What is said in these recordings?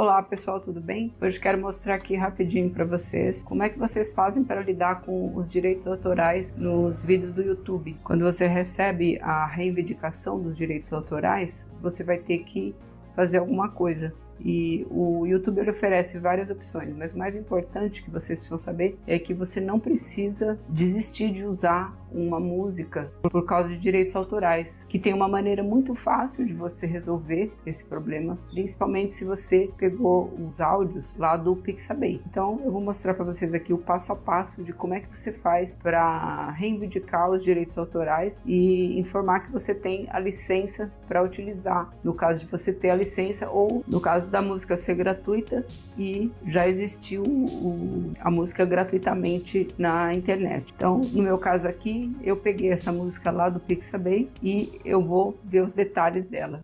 Olá pessoal, tudo bem? Hoje quero mostrar aqui rapidinho para vocês como é que vocês fazem para lidar com os direitos autorais nos vídeos do YouTube. Quando você recebe a reivindicação dos direitos autorais, você vai ter que fazer alguma coisa. E o YouTube ele oferece várias opções, mas o mais importante que vocês precisam saber é que você não precisa desistir de usar uma música por causa de direitos autorais, que tem uma maneira muito fácil de você resolver esse problema, principalmente se você pegou os áudios lá do Pixabay. Então eu vou mostrar para vocês aqui o passo a passo de como é que você faz para reivindicar os direitos autorais e informar que você tem a licença para utilizar, no caso de você ter a licença ou no caso da música ser gratuita e já existiu a música gratuitamente na internet. Então, no meu caso aqui, eu peguei essa música lá do Pixabay e eu vou ver os detalhes dela.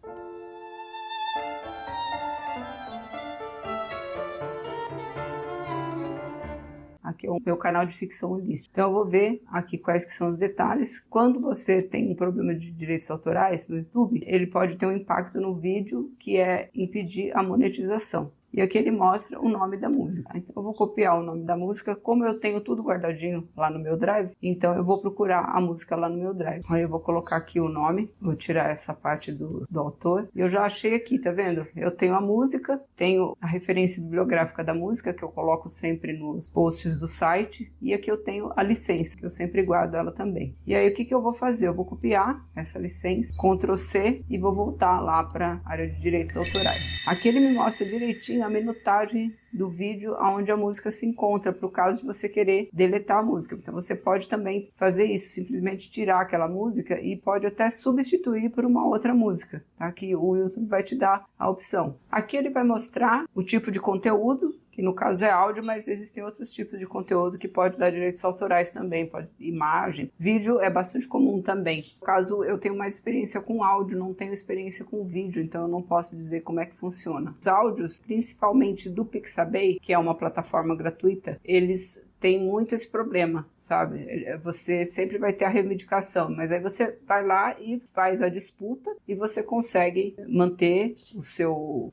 Aqui é o meu canal de ficção holística. Então eu vou ver aqui quais que são os detalhes. Quando você tem um problema de direitos autorais no YouTube, ele pode ter um impacto no vídeo que é impedir a monetização. E aqui ele mostra o nome da música. Então eu vou copiar o nome da música, como eu tenho tudo guardadinho lá no meu Drive, então eu vou procurar a música lá no meu Drive. Aí eu vou colocar aqui o nome, vou tirar essa parte do autor. E eu já achei aqui, tá vendo? Eu tenho a música, tenho a referência bibliográfica da música, que eu coloco sempre nos posts do site, e aqui eu tenho a licença, que eu sempre guardo ela também. E aí o que eu vou fazer? Eu vou copiar essa licença, Ctrl C, e vou voltar lá para a área de direitos autorais. Aqui ele me mostra direitinho a minutagem do vídeo onde a música se encontra, para o caso de você querer deletar a música. Então você pode também fazer isso, simplesmente tirar aquela música e pode até substituir por uma outra música, tá? Que o YouTube vai te dar a opção. Aqui ele vai mostrar o tipo de conteúdo, que no caso é áudio, mas existem outros tipos de conteúdo que pode dar direitos autorais também, pode imagem. Vídeo é bastante comum também. No caso, eu tenho mais experiência com áudio, não tenho experiência com vídeo, então eu não posso dizer como é que funciona. Os áudios, principalmente do Pixabay, que é uma plataforma gratuita, eles tem muito esse problema, sabe? Você sempre vai ter a reivindicação, mas aí você vai lá e faz a disputa e você consegue manter o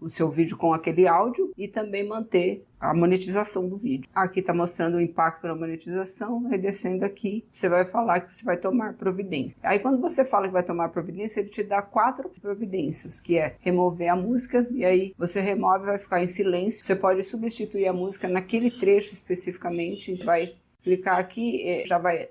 seu vídeo com aquele áudio e também manter a monetização do vídeo. Aqui está mostrando o impacto na monetização, e descendo aqui, você vai falar que você vai tomar providência. Aí quando você fala que vai tomar providência, ele te dá 4 providências, que é remover a música, e aí você remove e vai ficar em silêncio. Você pode substituir a música naquele trecho especificamente, vai clicar aqui, já vai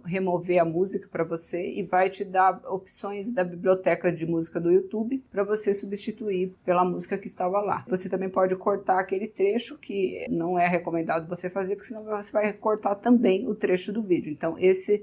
remover a música para você e vai te dar opções da biblioteca de música do YouTube para você substituir pela música que estava lá. Você também pode cortar aquele trecho, que não é recomendado você fazer, porque senão você vai cortar também o trecho do vídeo. Então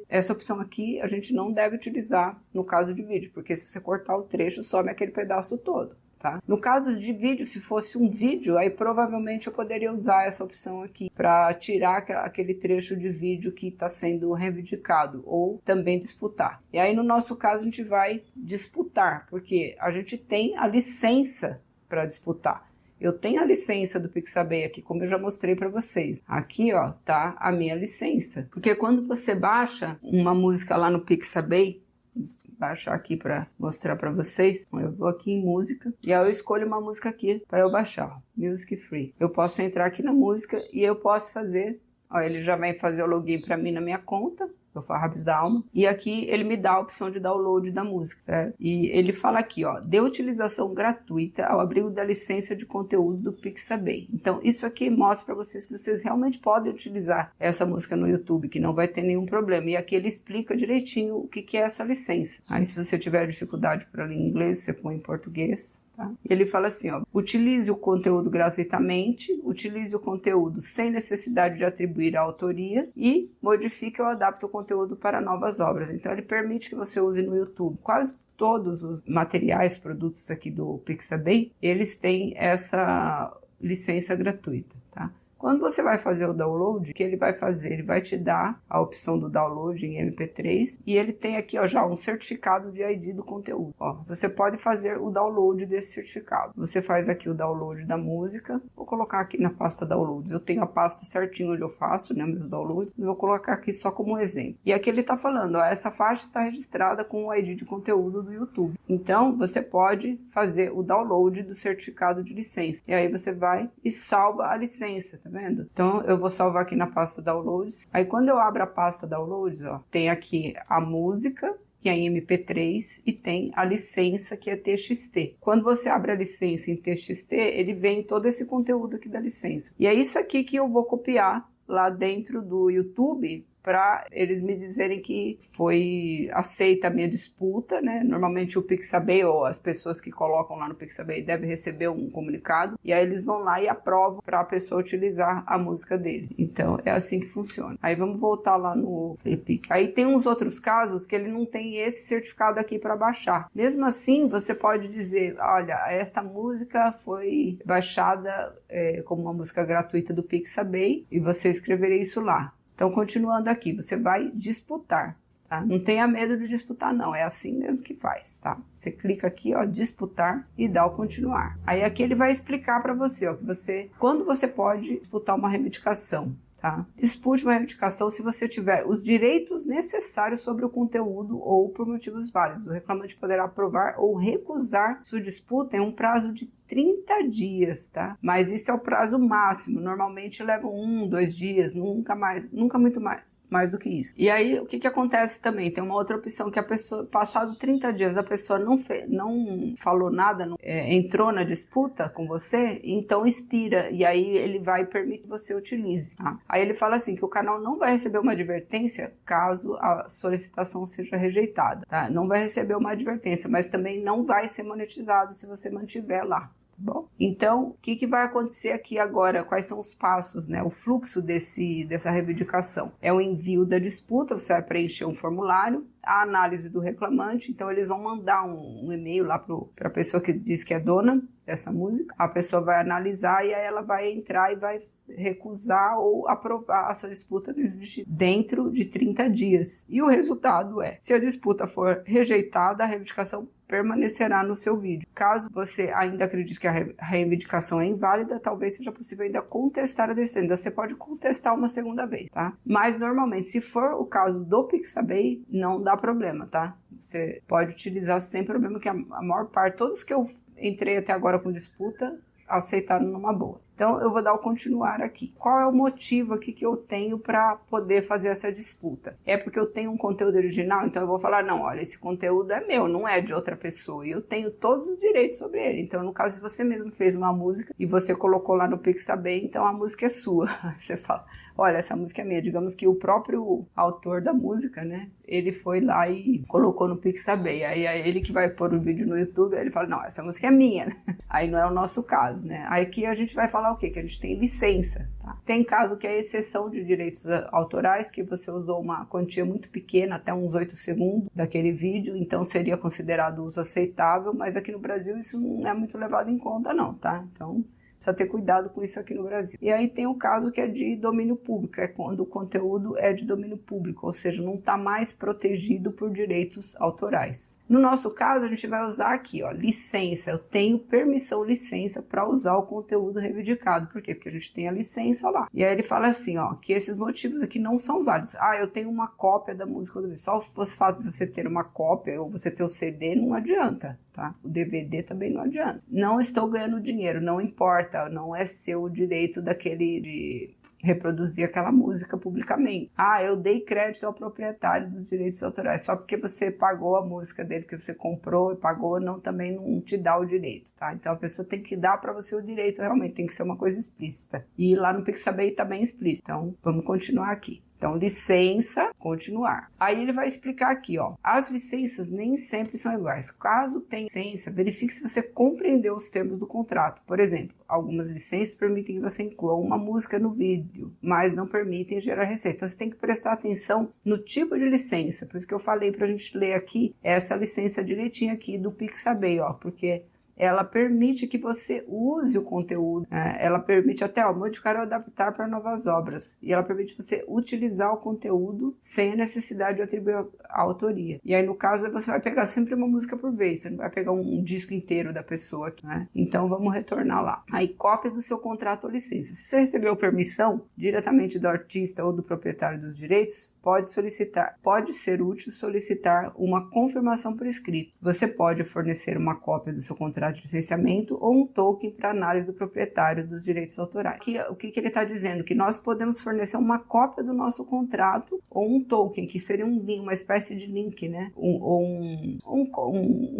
essa opção aqui a gente não deve utilizar no caso de vídeo, porque se você cortar o trecho, some aquele pedaço todo. Tá? No caso de vídeo, se fosse um vídeo, aí provavelmente eu poderia usar essa opção aqui para tirar aquele trecho de vídeo que está sendo reivindicado ou também disputar. E aí no nosso caso a gente vai disputar, porque a gente tem a licença para disputar. Eu tenho a licença do Pixabay aqui, como eu já mostrei para vocês. Aqui, ó, tá a minha licença. Porque quando você baixa uma música lá no Pixabay, vou baixar aqui para mostrar para vocês. Eu vou aqui em música e aí eu escolho uma música aqui para eu baixar, Music Free. Eu posso entrar aqui na música e eu posso fazer, ó, ele já vem fazer o login para mim na minha conta, eu faço Rabis da Alma, e aqui ele me dá a opção de download da música, certo? E ele fala aqui, ó, de utilização gratuita ao abrigo da licença de conteúdo do Pixabay. Então isso aqui mostra para vocês que vocês realmente podem utilizar essa música no YouTube, que não vai ter nenhum problema. E aqui ele explica direitinho o que é essa licença. Aí se você tiver dificuldade para ler em inglês, você põe em português. Tá? Ele fala assim, ó, utilize o conteúdo gratuitamente, utilize o conteúdo sem necessidade de atribuir a autoria e modifique ou adapte o conteúdo para novas obras. Então ele permite que você use no YouTube. Quase todos os materiais, produtos aqui do Pixabay, eles têm essa licença gratuita, tá? Quando você vai fazer o download, o que ele vai fazer? Ele vai te dar a opção do download em MP3 e ele tem aqui ó, já um certificado de ID do conteúdo. Ó, você pode fazer o download desse certificado. Você faz aqui o download da música. Vou colocar aqui na pasta downloads. Eu tenho a pasta certinho onde eu faço, né, meus downloads. Vou colocar aqui só como um exemplo. E aqui ele está falando, ó, essa faixa está registrada com o ID de conteúdo do YouTube. Então, você pode fazer o download do certificado de licença. E aí você vai e salva a licença, tá vendo? Então, eu vou salvar aqui na pasta downloads. Aí, quando eu abro a pasta downloads, ó, tem aqui a música, que é em MP3, e tem a licença, que é TXT. Quando você abre a licença em TXT, ele vem todo esse conteúdo aqui da licença. E é isso aqui que eu vou copiar lá dentro do YouTube, para eles me dizerem que foi aceita a minha disputa, né? Normalmente o Pixabay ou as pessoas que colocam lá no Pixabay devem receber um comunicado e aí eles vão lá e aprovam para a pessoa utilizar a música dele. Então é assim que funciona. Aí vamos voltar lá no Felipe. Aí tem uns outros casos que ele não tem esse certificado aqui para baixar. Mesmo assim, você pode dizer, olha, esta música foi baixada como uma música gratuita do Pixabay e você escreveria isso lá. Então, continuando aqui, você vai disputar, tá? Não tenha medo de disputar, não. É assim mesmo que faz, tá? Você clica aqui, ó, disputar e dá o continuar. Aí aqui ele vai explicar para você, ó, que quando você pode disputar uma reivindicação, tá? Dispute uma reivindicação se você tiver os direitos necessários sobre o conteúdo ou por motivos válidos. O reclamante poderá aprovar ou recusar sua disputa em um prazo de 30 dias, tá? Mas isso é o prazo máximo. Normalmente leva 1, 2 dias, nunca muito mais do que isso. E aí, o que acontece também? Tem uma outra opção que a pessoa, passado 30 dias, a pessoa não falou nada, entrou na disputa com você, então expira, e aí ele vai permitir que você utilize, tá? Aí ele fala assim, que o canal não vai receber uma advertência caso a solicitação seja rejeitada, tá? Não vai receber uma advertência, mas também não vai ser monetizado se você mantiver lá. Bom, então, o que vai acontecer aqui agora? Quais são os passos, né? O fluxo dessa reivindicação? É o envio da disputa, você vai preencher um formulário, a análise do reclamante, então eles vão mandar um e-mail lá para a pessoa que diz que é dona dessa música, a pessoa vai analisar e aí ela vai entrar e vai recusar ou aprovar a sua disputa dentro de 30 dias. E o resultado é, se a disputa for rejeitada, a reivindicação permanecerá no seu vídeo. Caso você ainda acredite que a reivindicação é inválida, talvez seja possível ainda contestar a decisão. Você pode contestar uma segunda vez, tá? Mas normalmente, se for o caso do Pixabay, não dá problema, tá? Você pode utilizar sem problema, que a maior parte, todos que eu entrei até agora com disputa, aceitaram numa boa. Então, eu vou dar o continuar aqui. Qual é o motivo aqui que eu tenho para poder fazer essa disputa? É porque eu tenho um conteúdo original, então eu vou falar, não, olha, esse conteúdo é meu, não é de outra pessoa, e eu tenho todos os direitos sobre ele. Então, no caso, se você mesmo fez uma música e você colocou lá no Pixabay, então a música é sua. Você fala, olha, essa música é minha. Digamos que o próprio autor da música, né, ele foi lá e colocou no Pixabay. Aí é ele que vai pôr o vídeo no YouTube, aí ele fala, não, essa música é minha. Aí não é o nosso caso, né? Aí aqui a gente vai falar o quê? Que a gente tem licença, tá? Tem caso que é exceção de direitos autorais, que você usou uma quantia muito pequena, até uns 8 segundos daquele vídeo, então seria considerado uso aceitável, mas aqui no Brasil isso não é muito levado em conta não, tá? Então precisa ter cuidado com isso aqui no Brasil. E aí tem o caso que é de domínio público, é quando o conteúdo é de domínio público, ou seja, não está mais protegido por direitos autorais. No nosso caso, a gente vai usar aqui, ó, licença. Eu tenho permissão, licença para usar o conteúdo reivindicado. Por quê? Porque a gente tem a licença lá. E aí ele fala assim, ó, que esses motivos aqui não são válidos. Ah, eu tenho uma cópia da música do vídeo. Só o fato de você ter uma cópia ou você ter o CD não adianta, tá? O DVD também não adianta. Não estou ganhando dinheiro, não importa, não é seu o direito de reproduzir aquela música publicamente. Ah, eu dei crédito ao proprietário dos direitos autorais, só porque você pagou a música dele, que você comprou e pagou, também não te dá o direito, tá? Então a pessoa tem que dar para você o direito, realmente tem que ser uma coisa explícita. E lá no Pixabay tá bem explícito. Então vamos continuar aqui. Então, licença, continuar. Aí ele vai explicar aqui, ó. As licenças nem sempre são iguais. Caso tenha licença, verifique se você compreendeu os termos do contrato. Por exemplo, algumas licenças permitem que você inclua uma música no vídeo, mas não permitem gerar receita. Então, você tem que prestar atenção no tipo de licença. Por isso que eu falei pra gente ler aqui essa licença direitinho aqui do Pixabay, ó. Porque ela permite que você use o conteúdo, né? Ela permite até modificar ou adaptar para novas obras, e ela permite você utilizar o conteúdo sem a necessidade de atribuir a autoria. E aí no caso você vai pegar sempre uma música por vez, você não vai pegar um disco inteiro da pessoa aqui, né? Então vamos retornar lá. Aí cópia do seu contrato ou licença. Se você recebeu permissão diretamente do artista ou do proprietário dos direitos, pode ser útil solicitar uma confirmação por escrito. Você pode fornecer uma cópia do seu contrato de licenciamento ou um token para análise do proprietário dos direitos autorais. O que ele está dizendo? Que nós podemos fornecer uma cópia do nosso contrato ou um token, que seria uma espécie de link, né? Um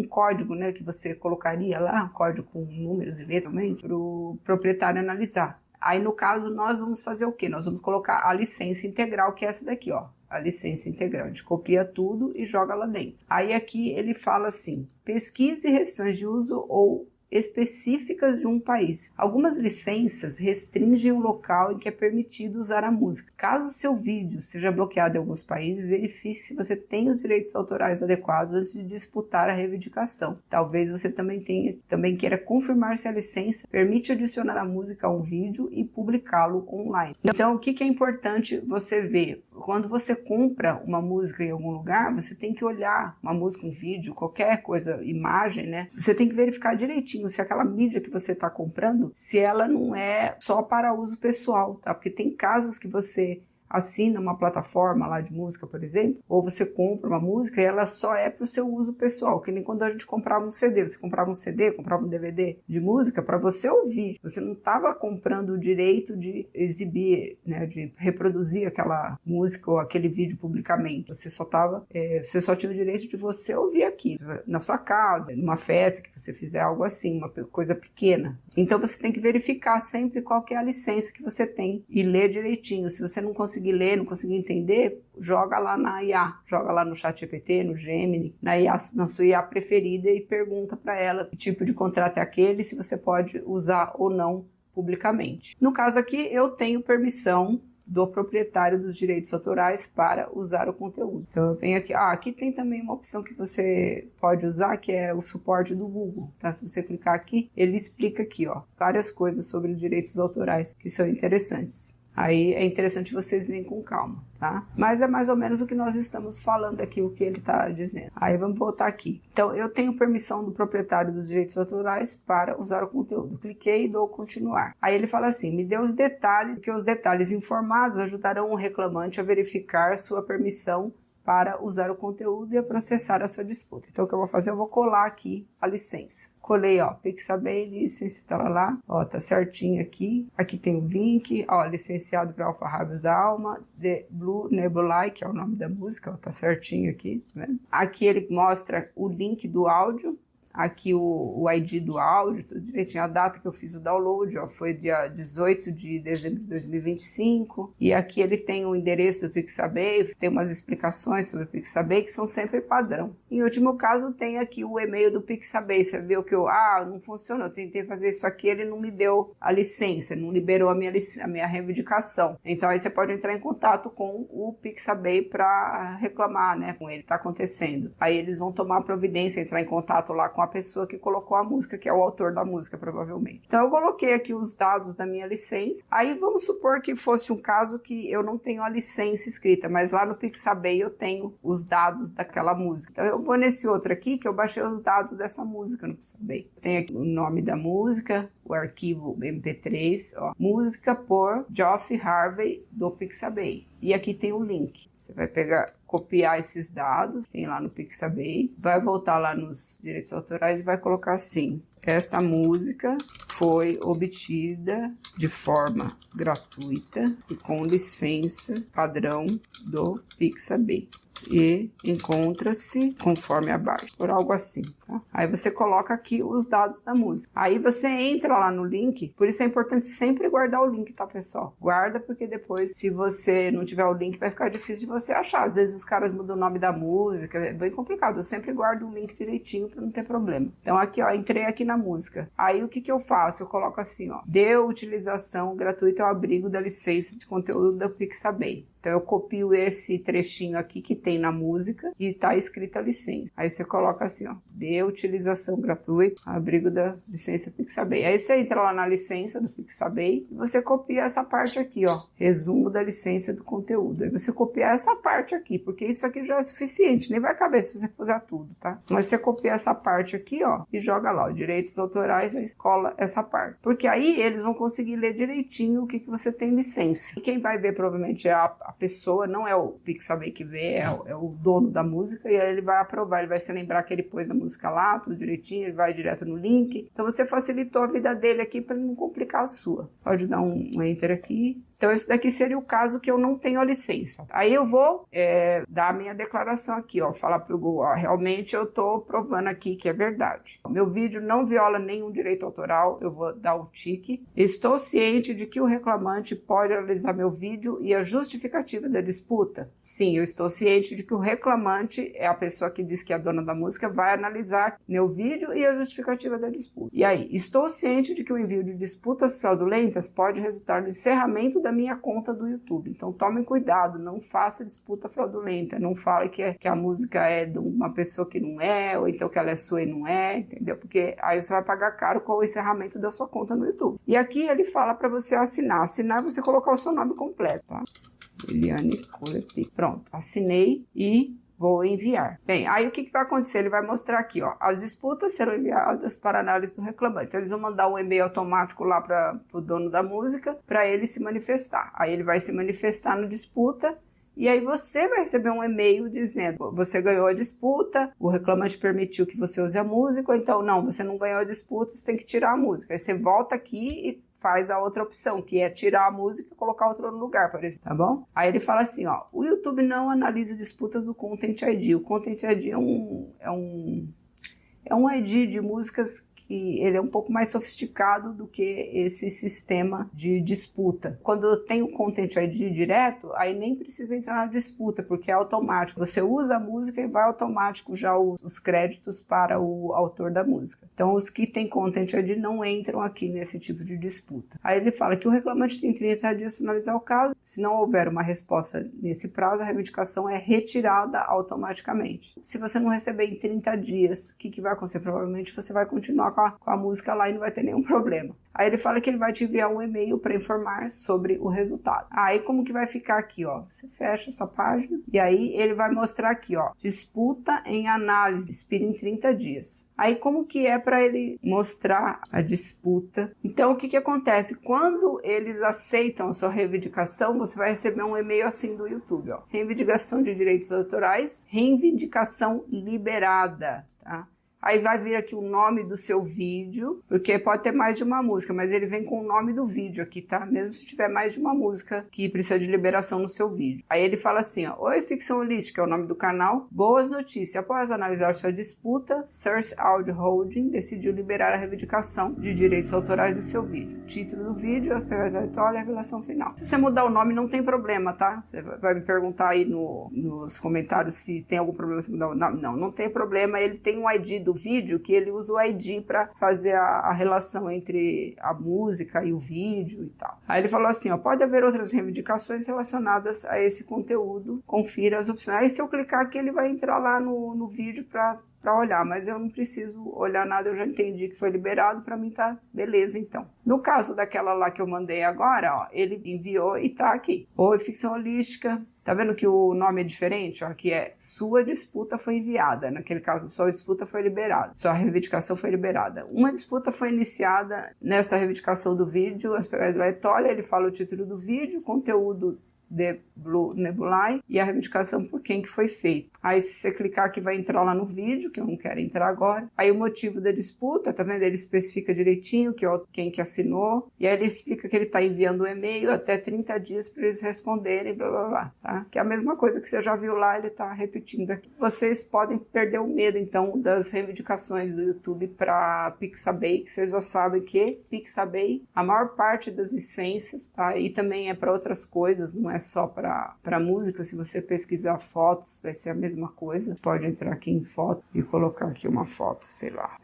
código, né? Que você colocaria lá, um código com números e letras, para o proprietário analisar. Aí, no caso, nós vamos fazer o quê? Nós vamos colocar a licença integral, que é essa daqui, ó. A licença integral. A gente copia tudo e joga lá dentro. Aí, aqui, ele fala assim, pesquise restrições de uso ou específicas de um país. Algumas licenças restringem o local em que é permitido usar a música. Caso seu vídeo seja bloqueado em alguns países, verifique se você tem os direitos autorais adequados antes de disputar a reivindicação. Talvez você também queira confirmar se a licença permite adicionar a música a um vídeo e publicá-lo online. Então, o que é importante você ver? Quando você compra uma música em algum lugar, você tem que olhar uma música, um vídeo, qualquer coisa, imagem, né? Você tem que verificar direitinho se aquela mídia que você está comprando, se ela não é só para uso pessoal, tá? Porque tem casos que você assina uma plataforma lá de música, por exemplo, ou você compra uma música e ela só é para o seu uso pessoal, que nem quando a gente comprava um CD, você comprava um CD, comprava um DVD de música para você ouvir, você não estava comprando o direito de exibir, né, de reproduzir aquela música ou aquele vídeo publicamente, você só tinha o direito de você ouvir aquilo, na sua casa, numa festa que você fizer algo assim, uma coisa pequena. Então você tem que verificar sempre qual que é a licença que você tem e ler direitinho. Se você não conseguir ler, não conseguir entender, joga lá na IA, joga lá no ChatGPT, no Gemini, na sua IA preferida e pergunta para ela que tipo de contrato é aquele, se você pode usar ou não publicamente. No caso aqui, eu tenho permissão do proprietário dos direitos autorais para usar o conteúdo. Então eu venho aqui, aqui tem também uma opção que você pode usar, que é o suporte do Google, tá? Se você clicar aqui, ele explica aqui, ó, várias coisas sobre os direitos autorais que são interessantes. Aí é interessante vocês lerem com calma, tá? Mas é mais ou menos o que nós estamos falando aqui, o que ele está dizendo. Aí vamos voltar aqui. Então, eu tenho permissão do proprietário dos direitos autorais para usar o conteúdo. Cliquei e dou continuar. Aí ele fala assim, me dê os detalhes, que os detalhes informados ajudarão o reclamante a verificar sua permissão para usar o conteúdo e a processar a sua disputa. Então, o que eu vou fazer? Eu vou colar aqui a licença. Colei, ó, Pixabay, licença, tá lá, ó, tá certinho aqui. Aqui tem o link, ó, licenciado para Alfarrábios da Alma, The Blue Nebulae, que é o nome da música, ó, tá certinho aqui, tá vendo? Aqui ele mostra o link do áudio. Aqui o ID do áudio, tudo direitinho. A data que eu fiz o download, ó, foi dia 18 de dezembro de 2025. E aqui ele tem o endereço do Pixabay, tem umas explicações sobre o Pixabay que são sempre padrão. Em último caso, tem aqui o e-mail do Pixabay. Você viu que não funciona, eu tentei fazer isso aqui, ele não me deu a licença, não liberou a minha reivindicação. Então aí você pode entrar em contato com o Pixabay para reclamar, né, com ele, tá acontecendo. Aí eles vão tomar providência, entrar em contato lá com a pessoa que colocou a música, que é o autor da música, provavelmente. Então eu coloquei aqui os dados da minha licença. Aí vamos supor que fosse um caso que eu não tenho a licença escrita, mas lá no Pixabay eu tenho os dados daquela música. Então eu vou nesse outro aqui, que eu baixei os dados dessa música no Pixabay. Eu tenho aqui o nome da música, o arquivo MP3, ó, música por Geoff Harvey do Pixabay. E aqui tem o link. Você vai copiar esses dados, tem lá no Pixabay, vai voltar lá nos direitos autorais e vai colocar assim: esta música foi obtida de forma gratuita e com licença padrão do Pixabay e encontra-se conforme abaixo, por algo assim, tá? Aí você coloca aqui os dados da música. Aí você entra lá no link, por isso é importante sempre guardar o link, tá, pessoal? Guarda, porque depois, se você não tiver o link, vai ficar difícil de você achar. Às vezes os caras mudam o nome da música, é bem complicado. Eu sempre guardo o link direitinho pra não ter problema. Então aqui, ó, entrei aqui na música. Aí o que eu faço? Eu coloco assim, ó, dê utilização gratuita ao abrigo da licença de conteúdo da Pixabay. Então eu copio esse trechinho aqui que tem na música e tá escrita a licença. Aí você coloca assim, ó, de utilização gratuita, abrigo da licença Pixabay. Aí você entra lá na licença do Pixabay e você copia essa parte aqui, ó, resumo da licença do conteúdo. Aí você copia essa parte aqui, porque isso aqui já é suficiente, nem vai caber se você puser tudo, tá? Mas você copia essa parte aqui, ó, e joga lá, ó, direitos autorais, aí cola essa parte. Porque aí eles vão conseguir ler direitinho o que você tem licença. E quem vai ver provavelmente é a pessoa, não é o Pixabay que vê, é o dono da música, e aí ele vai aprovar, ele vai se lembrar que ele pôs a música lá, tudo direitinho, ele vai direto no link. Então você facilitou a vida dele aqui para não complicar a sua. Pode dar um enter aqui. Então, esse daqui seria o caso que eu não tenho a licença. Aí eu vou dar a minha declaração aqui, ó, falar para o Google, ó, realmente eu estou provando aqui que é verdade. O meu vídeo não viola nenhum direito autoral, eu vou dar o tique. Estou ciente de que o reclamante pode analisar meu vídeo e a justificativa da disputa. Sim, eu estou ciente de que o reclamante é a pessoa que diz que é a dona da música, vai analisar meu vídeo e a justificativa da disputa. E aí, estou ciente de que o envio de disputas fraudulentas pode resultar no encerramento da minha conta do YouTube. Então tomem cuidado, não faça disputa fraudulenta, não fale que a música é de uma pessoa que não é, ou então que ela é sua e não é, entendeu? Porque aí você vai pagar caro com o encerramento da sua conta no YouTube. E aqui ele fala para você assinar. Assinar é você colocar o seu nome completo, tá? Eliane Coletti. Pronto, assinei e vou enviar. Bem, aí o que vai acontecer? Ele vai mostrar aqui, ó, as disputas serão enviadas para análise do reclamante. Então, eles vão mandar um e-mail automático lá para o dono da música, para ele se manifestar. Aí ele vai se manifestar no disputa, e aí você vai receber um e-mail dizendo, você ganhou a disputa, o reclamante permitiu que você use a música, ou então, não, você não ganhou a disputa, você tem que tirar a música. Aí você volta aqui e faz a outra opção, que é tirar a música e colocar outra no lugar, por exemplo, tá bom? Aí ele fala assim, ó, o YouTube não analisa disputas do Content ID. O Content ID é um ID de músicas que ele é um pouco mais sofisticado do que esse sistema de disputa. Quando eu tenho Content ID direto, aí nem precisa entrar na disputa, porque é automático. Você usa a música e vai automático já os créditos para o autor da música. Então, os que têm Content ID não entram aqui nesse tipo de disputa. Aí ele fala que o reclamante tem 30 dias para analisar o caso. Se não houver uma resposta nesse prazo, a reivindicação é retirada automaticamente. Se você não receber em 30 dias, o que vai acontecer? Provavelmente você vai continuar com a música lá e não vai ter nenhum problema. Aí ele fala que ele vai te enviar um e-mail para informar sobre o resultado. Aí como que vai ficar aqui, ó? Você fecha essa página e aí ele vai mostrar aqui, ó, disputa em análise, expira em 30 dias. Aí como que é para ele mostrar a disputa? Então o que acontece? Quando eles aceitam a sua reivindicação, você vai receber um e-mail assim do YouTube, ó. Reivindicação de direitos autorais, reivindicação liberada, tá? Aí vai vir aqui o nome do seu vídeo, porque pode ter mais de uma música, mas ele vem com o nome do vídeo aqui, tá? Mesmo se tiver mais de uma música que precisa de liberação no seu vídeo. Aí ele fala assim, ó, oi Ficção Holística, é o nome do canal. Boas notícias, após analisar sua disputa, Source Audio Holding decidiu liberar a reivindicação de direitos autorais do seu vídeo. Título do vídeo, as pegadas da vitória e a revelação final. Se você mudar o nome, não tem problema, tá? Você vai me perguntar aí nos comentários se tem algum problema se mudar o nome. Não tem problema, ele tem um ID do vídeo que ele usa o ID para fazer a relação entre a música e o vídeo e tal. Aí ele falou assim, ó, pode haver outras reivindicações relacionadas a esse conteúdo, confira as opções. Aí se eu clicar aqui, ele vai entrar lá no vídeo para olhar, mas eu não preciso olhar nada, eu já entendi que foi liberado, para mim tá beleza então. No caso daquela lá que eu mandei agora, ó, ele enviou e tá aqui. Oi, Ficção Holística. Tá vendo que o nome é diferente? Ó, que é sua disputa foi enviada. Naquele caso, sua disputa foi liberada. Sua reivindicação foi liberada. Uma disputa foi iniciada nesta reivindicação do vídeo. As pegadas da Vitória, ele fala o título do vídeo, conteúdo de Blue Nebulae e a reivindicação por quem que foi feito. Aí se você clicar aqui vai entrar lá no vídeo, que eu não quero entrar agora. Aí o motivo da disputa, tá vendo? Ele especifica direitinho quem que assinou, e aí ele explica que ele está enviando um e-mail até 30 dias para eles responderem, blá blá blá, tá? Que é a mesma coisa que você já viu lá, ele está repetindo aqui. Vocês podem perder o medo, então, das reivindicações do YouTube para Pixabay, que vocês já sabem que Pixabay, a maior parte das licenças, tá? E também é para outras coisas, não é só para música. Se você pesquisar fotos, vai ser a mesma coisa. Pode entrar aqui em foto e colocar aqui uma foto, sei lá,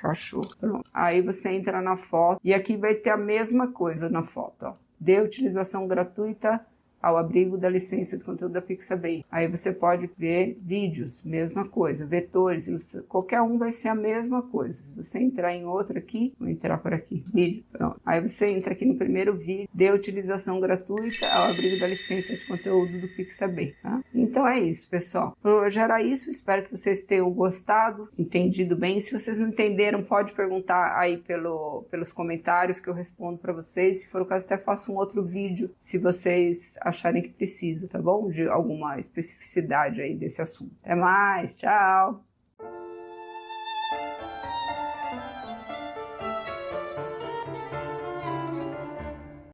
cachorro. Pronto. Aí você entra na foto e aqui vai ter a mesma coisa na foto, ó. De utilização gratuita, ao abrigo da licença de conteúdo da Pixabay. Aí você pode ver vídeos, mesma coisa, vetores, qualquer um vai ser a mesma coisa. Se você entrar em outro aqui, vou entrar por aqui, vídeo, pronto. Aí você entra aqui no primeiro vídeo, de utilização gratuita ao abrigo da licença de conteúdo do Pixabay, tá? Então é isso, pessoal. Por hoje era isso, espero que vocês tenham gostado, entendido bem. Se vocês não entenderam, pode perguntar aí pelos comentários que eu respondo para vocês. Se for o caso, até faço um outro vídeo, se vocês acharem que precisa, tá bom? De alguma especificidade aí desse assunto. Até mais, tchau!